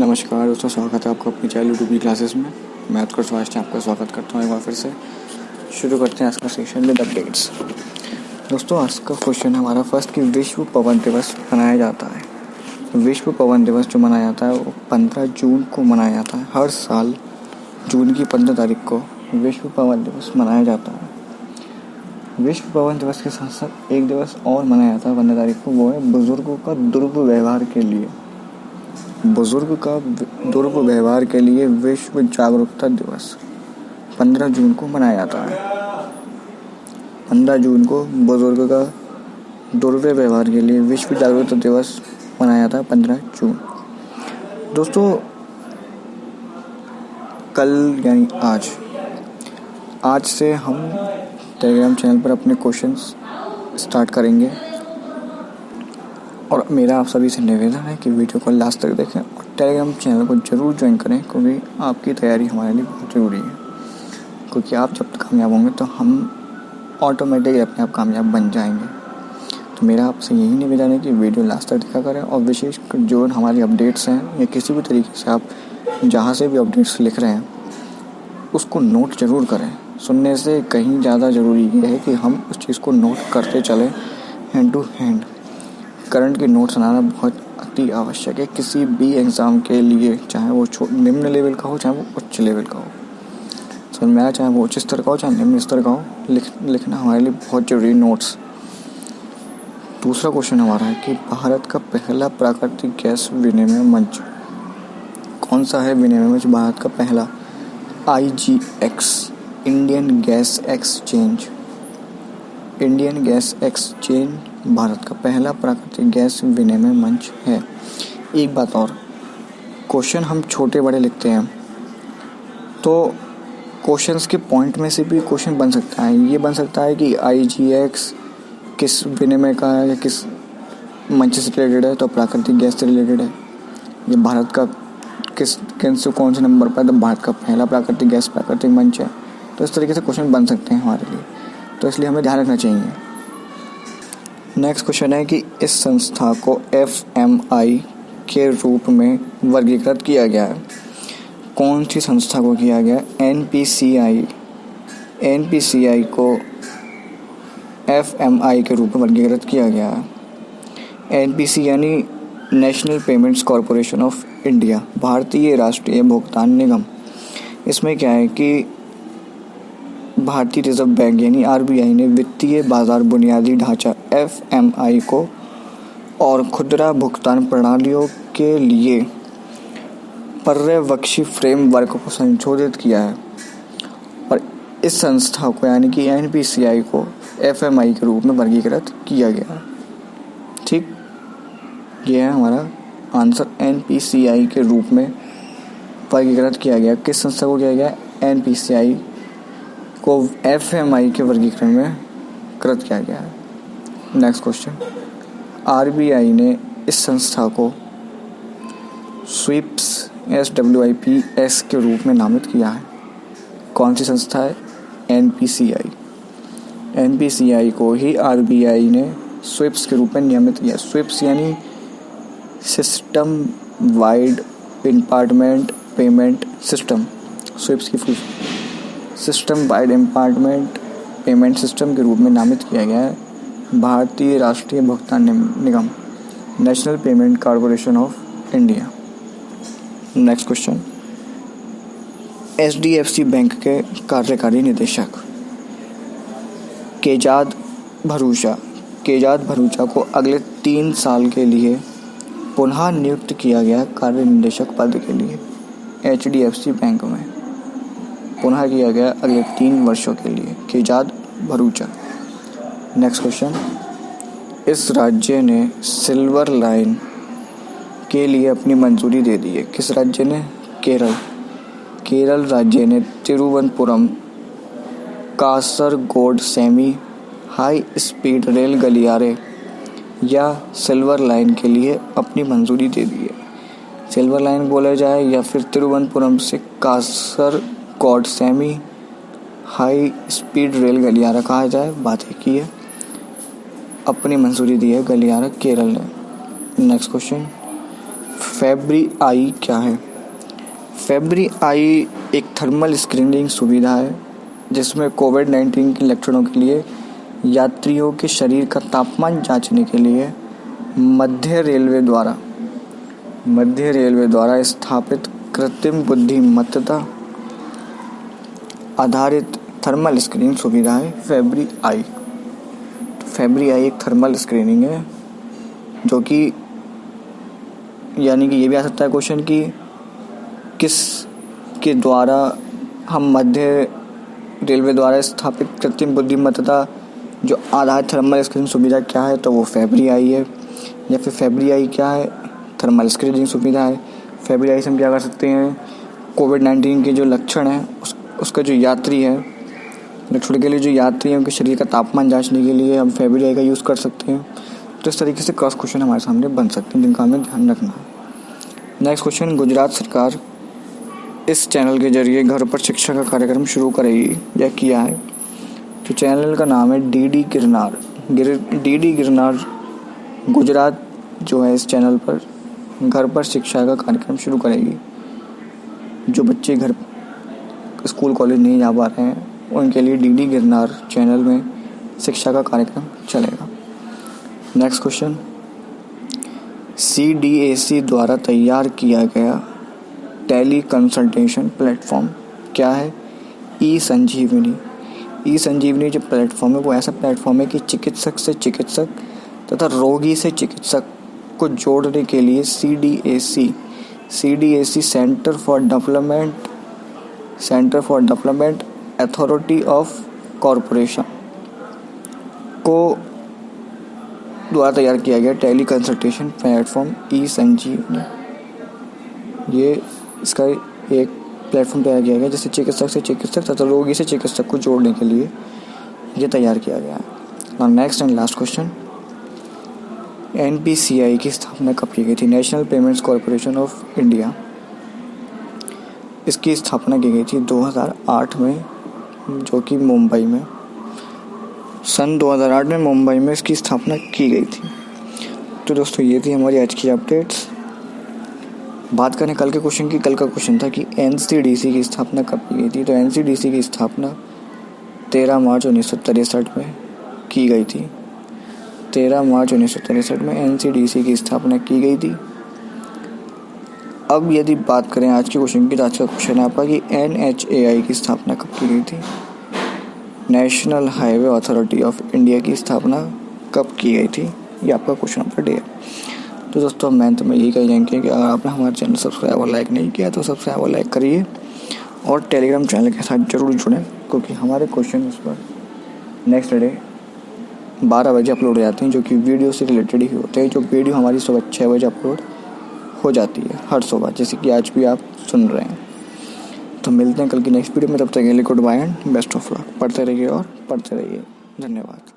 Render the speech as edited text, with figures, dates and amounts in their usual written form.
नमस्कार दोस्तों, स्वागत है आपका अपनी चाइल्ड यूट्यूब क्लासेस में। मैं उत्कर्ष वास्ट आपका स्वागत करता हूँ एक बार फिर से। शुरू करते हैं आज का सेशन विद अपडेट्स। दोस्तों, आज का क्वेश्चन हमारा फर्स्ट कि विश्व पवन दिवस मनाया जाता है। विश्व पवन दिवस जो मनाया जाता है वो 15 जून को मनाया जाता है। हर साल जून की 15 तारीख को विश्व पवन दिवस मनाया जाता है। विश्व पवन दिवस के साथ साथ एक दिवस और मनाया जाता है 15 तारीख को, वो है बुजुर्गों का दुर्व्यवहार के लिए। बुजुर्ग का दुर्व्यवहार के लिए विश्व जागरूकता दिवस 15 जून को मनाया जाता है। 15 जून को बुजुर्ग का दुर्व्यवहार के लिए विश्व जागरूकता दिवस मनाया जाता है 15 जून। दोस्तों, कल यानी आज से हम टेलीग्राम चैनल पर अपने क्वेश्चंस स्टार्ट करेंगे और मेरा आप सभी से निवेदन है कि वीडियो को लास्ट तक देखें और टेलीग्राम चैनल को ज़रूर ज्वाइन करें, क्योंकि आपकी तैयारी हमारे लिए बहुत ज़रूरी है। क्योंकि आप जब कामयाब होंगे तो हम ऑटोमेटिकली अपने आप कामयाब बन जाएंगे। तो मेरा आपसे यही निवेदन है कि वीडियो लास्ट तक देखा करें और विशेष जो हमारी अपडेट्स हैं या किसी भी तरीके से आप जहाँ से भी अपडेट्स लिख रहे हैं उसको नोट ज़रूर करें। सुनने से कहीं ज़्यादा ज़रूरी ये है कि हम उस चीज़ को नोट करते चलें हैंड टू हैंड। करंट के नोट्स बनाना बहुत अति आवश्यक है किसी भी एग्ज़ाम के लिए, चाहे वो निम्न लेवल का हो चाहे वो उच्च लेवल का हो। समझ में आया? चाहे वो उच्च स्तर का हो चाहे निम्न स्तर का हो, लिखना हमारे लिए बहुत जरूरी नोट्स। दूसरा क्वेश्चन हमारा है कि भारत का पहला प्राकृतिक गैस विनिमय मंच कौन सा है? विनिमय मंच भारत का पहला IGX, Indian gas exchange. Indian gas exchange Bharat का पहला प्राकृतिक गैस विनिमय मंच है। एक बात और, क्वेश्चन हम छोटे बड़े लिखते हैं तो क्वेश्चंस के पॉइंट में से भी क्वेश्चन बन सकता है। ये बन सकता है कि IGX किस विनिमय का है या किस मंच से रिलेटेड है, तो प्राकृतिक गैस से रिलेटेड है। ये भारत का कौन से नंबर पर, तो भारत का पहला प्राकृतिक मंच है। तो इस तरीके से क्वेश्चन बन सकते हैं हमारे लिए, तो इसलिए हमें ध्यान रखना चाहिए। नेक्स्ट क्वेश्चन है कि इस संस्था को FMI के रूप में वर्गीकृत किया गया है। कौन सी संस्था को किया गया? NPCI को FMI के रूप में वर्गीकृत किया गया है। NPC यानी national payments corporation of India, भारतीय राष्ट्रीय भुगतान निगम। इसमें क्या है कि भारतीय रिजर्व बैंक यानी RBI ने वित्तीय बाजार बुनियादी ढांचा FMI को और खुदरा भुगतान प्रणालियों के लिए पर्यवेक्षी फ्रेमवर्क को संशोधित किया है और इस संस्था को यानी कि NPCI को FMI के रूप में वर्गीकृत किया गया। ठीक, ये है हमारा आंसर। NPCI के रूप में वर्गीकृत किया गया। किस संस्था को किया गया? NPCI को FMI के वर्गीकरण में कृत किया गया है। नेक्स्ट क्वेश्चन, RBI ने इस संस्था को SWIPS के रूप में नामित किया है। कौन सी संस्था है? NPCI। NPCI को ही RBI ने SWIPS के रूप में नियमित किया। SWIPS यानी system wide important payment system. SWIPS की full system wide important payment system के रूप में नामित किया गया है भारतीय राष्ट्रीय भुगतान निगम, national payment corporation of India. Next question, HDFC bank के कार्यकारी निदेशक केजाद भरूचा को अगले 3 साल के लिए पुनः नियुक्त किया गया कार्य निदेशक पद के लिए HDFC बैंक में पुनः किया गया अगले 3 वर्षों के लिए केजाद भरूचा। नेक्स्ट क्वेश्चन, इस राज्य ने सिल्वर लाइन के लिए अपनी मंजूरी दे दी है। किस राज्य ने? केरल राज्य ने Thiruvananthapuram Kasaragod semi high speed rail गलियारे या सिल्वर लाइन के लिए अपनी मंजूरी दे दी है। सिल्वर लाइन बोला जाए या फिर तिरुवनंतपुरम से Kasaragod semi high speed rail गलियारा कहा जाए, बात एक ही है। अपनी मंजूरी दी है गलियारा केरल ने। नेक्स्ट क्वेश्चन, फेब्री आई क्या है? फेब्री आई एक थर्मल स्क्रीनिंग सुविधा है जिसमें कोविड-19 के लक्षणों के लिए यात्रियों के शरीर का तापमान जांचने के लिए मध्य रेलवे द्वारा स्थापित कृत्रिम बुद्धिमत्ता आधारित थर्मल स्क्रीनिंग सुविधा है फेब्री आई। तो फेब्री आई एक थर्मल स्क्रीनिंग है जो कि यानी कि ये भी आ सकता है क्वेश्चन कि किस के द्वारा हम मध्य रेलवे द्वारा स्थापित कृत्रिम बुद्धिमत्ता जो आधारित थर्मल स्क्रीनिंग सुविधा क्या है, तो वो फेब्री आई है। या फिर फेब्री आई क्या है? थर्मल स्क्रीनिंग सुविधा है। फेब्री आई से हम क्या कर सकते हैं, कोविड-19 के जो लक्षण हैं उसका जो यात्री है, लक्षण के लिए जो यात्री हैं उनके शरीर का तापमान जांचने के लिए हम फेब्री आई का यूज़ कर सकते हैं। तो इस तरीके से क्रॉस क्वेश्चन हमारे सामने बन सकते हैं जिनका हमें ध्यान रखना है। नेक्स्ट क्वेश्चन, गुजरात सरकार इस चैनल के जरिए घर पर शिक्षा का कार्यक्रम शुरू करेगी या किया है? तो चैनल का नाम है डीडी गिरनार। डीडी गिरनार गुजरात जो है इस चैनल पर घर पर शिक्षा का कार्यक्रम शुरू करेगी। जो बच्चे घर स्कूल कॉलेज नहीं जा पा रहे हैं उनके लिए डीडी गिरनार चैनल में शिक्षा का कार्यक्रम चलेगा। नेक्स्ट क्वेश्चन, CDAC द्वारा तैयार किया गया टेली कंसल्टेशन प्लेटफॉर्म क्या है? ई संजीवनी जो प्लेटफॉर्म है वो ऐसा प्लेटफॉर्म है कि चिकित्सक से चिकित्सक तथा रोगी से चिकित्सक को जोड़ने के लिए CDAC centre for development authority of corporation को द्वारा तैयार किया गया टेली कंसल्टेशन प्लेटफॉर्म ई संजीवनी। ये इसका एक प्लेटफॉर्म तैयार किया गया जिससे चिकित्सक से चिकित्सक तथा रोगी से चिकित्सक को जोड़ने के लिए ये तैयार किया गया है। और next and last question, NPCI की स्थापना कब की गई थी? National payments corporation of India. इसकी स्थापना की गई थी 2008 में, जो कि मुंबई में सन 2008 में मुंबई में इसकी स्थापना की गई थी। तो दोस्तों ये थी हमारी आज की अपडेट्स। बात करें कल के क्वेश्चन की, कल का क्वेश्चन था कि NCDC की स्थापना कब की गई थी? तो NCDC की स्थापना 13 मार्च 1963 में की गई थी। 13 मार्च 1963 में NCDC की स्थापना की गई थी। अब यदि बात करें आज के क्वेश्चन की, तो आज का क्वेश्चन है आपका कि NHAI की स्थापना कब की गई थी? National highway authority of India की स्थापना कब की गई थी? ये आपका क्वेश्चन ऑफ द डे है। तो दोस्तों मैं यही कह जाएंगे कि अगर आपने हमारे चैनल सब्सक्राइब और लाइक नहीं किया तो सब्सक्राइब और लाइक करिए और टेलीग्राम चैनल के साथ ज़रूर जुड़ें, क्योंकि हमारे क्वेश्चन उस पर नेक्स्ट डे 12 बजे अपलोड हो जाते हैं, जो कि वीडियो से रिलेटेड ही होते हैं। जो वीडियो हमारी सुबह 6 बजे अपलोड हो जाती है हर सुबह, जैसे कि आज भी आप सुन रहे हैं। तो मिलते हैं कल की नेक्स्ट वीडियो में, तब तक के लिए good bye and best of luck. पढ़ते रहिए और पढ़ते रहिए। धन्यवाद।